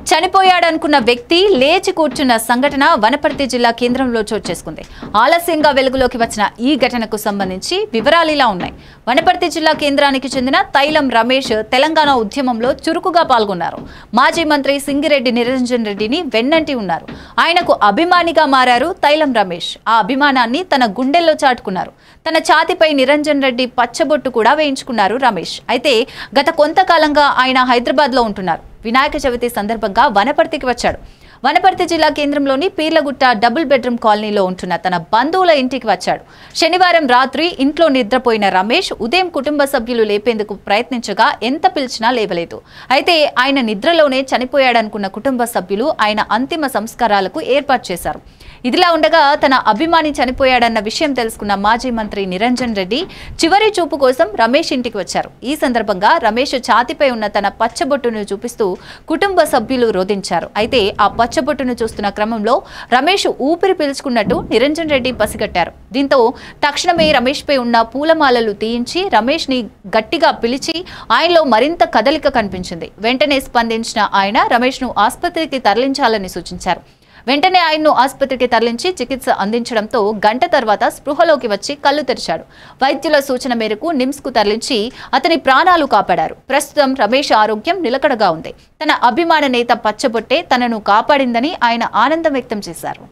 చనిపోయాడనుకున్న వ్యక్తి లేచి కూర్చున్న సంఘటన వనపర్తి జిల్లా కేంద్రంలో చోటు చేసుకుంది. ఆలస్యంగా వెలుగులోకి వచ్చిన ఈ ఘటనకు సంబంధించి వివరాలు ఇలా ఉన్నాయి. వనపర్తి జిల్లా కేంద్రానికి చెందిన తైలం రమేష్ తెలంగాణ ఉద్యమంలో చురుకుగా పాల్గొన్నారు. మాజీ మంత్రి సింగిరెడ్డి నిరంజన్ రెడ్డిని వెన్నంటి ఉన్నారు. ఆయనకు అభిమానిగా మారారు తైలం రమేష్. ఆ అభిమానాన్ని తన గుండెల్లో చాటుకున్నారు. తన ఛాతిపై నిరంజన్ రెడ్డి పచ్చబొట్టు కూడా వేయించుకున్నారు రమేష్. అయితే గత కొంతకాలంగా ఆయన హైదరాబాద్లో ఉంటున్నారు. వినాయక చవితి సందర్భంగా వనపర్తికి వచ్చాడు. వనపర్తి జిల్లా కేంద్రంలోని పీర్లగుట్ట డబుల్ బెడ్రూమ్ కాలనీలో ఉంటున్న తన బంధువుల ఇంటికి వచ్చాడు. శనివారం రాత్రి ఇంట్లో నిద్రపోయిన రమేష్ ఉదయం కుటుంబ సభ్యులు లేపేందుకు ప్రయత్నించగా ఎంత పిలిచినా లేవలేదు. అయితే ఆయన నిద్రలోనే చనిపోయాడనుకున్న కుటుంబ సభ్యులు ఆయన అంతిమ సంస్కారాలకు ఏర్పాటు చేశారు. ఇదిలా ఉండగా తన అభిమాని చనిపోయాడన్న విషయం తెలుసుకున్న మాజీ మంత్రి నిరంజన్ రెడ్డి చివరి చూపు కోసం రమేష్ ఇంటికి వచ్చారు. ఈ సందర్భంగా రమేష్ ఛాతిపై ఉన్న తన పచ్చబొట్టును చూపిస్తూ కుటుంబ సభ్యులు రోధించారు. అయితే ఆ పచ్చబొట్టును చూస్తున్న క్రమంలో రమేష్ ఊపిరి పీల్చుకున్నట్టు నిరంజన్ రెడ్డి పసిగట్టారు. దీంతో తక్షణమే రమేష్ పై ఉన్న పూలమాలలు తీయించి రమేష్ ని గట్టిగా పిలిచి ఆయనలో మరింత కదలిక కనిపించింది. వెంటనే స్పందించిన ఆయన రమేష్ ను ఆసుపత్రికి తరలించాలని సూచించారు. వెంటనే ఆయన్ను ఆసుపత్రికి తరలించి చికిత్స అందించడంతో గంట తర్వాత స్పృహలోకి వచ్చి కళ్ళు తెరిచాడు. వైద్యుల సూచన మేరకు నిమ్స్ కు తరలించి అతని ప్రాణాలు కాపాడారు. ప్రస్తుతం రమేష్ ఆరోగ్యం నిలకడగా ఉంది. తన అభిమాన నేత పచ్చబొట్టే తనను కాపాడిందని ఆయన ఆనందం వ్యక్తం చేశారు.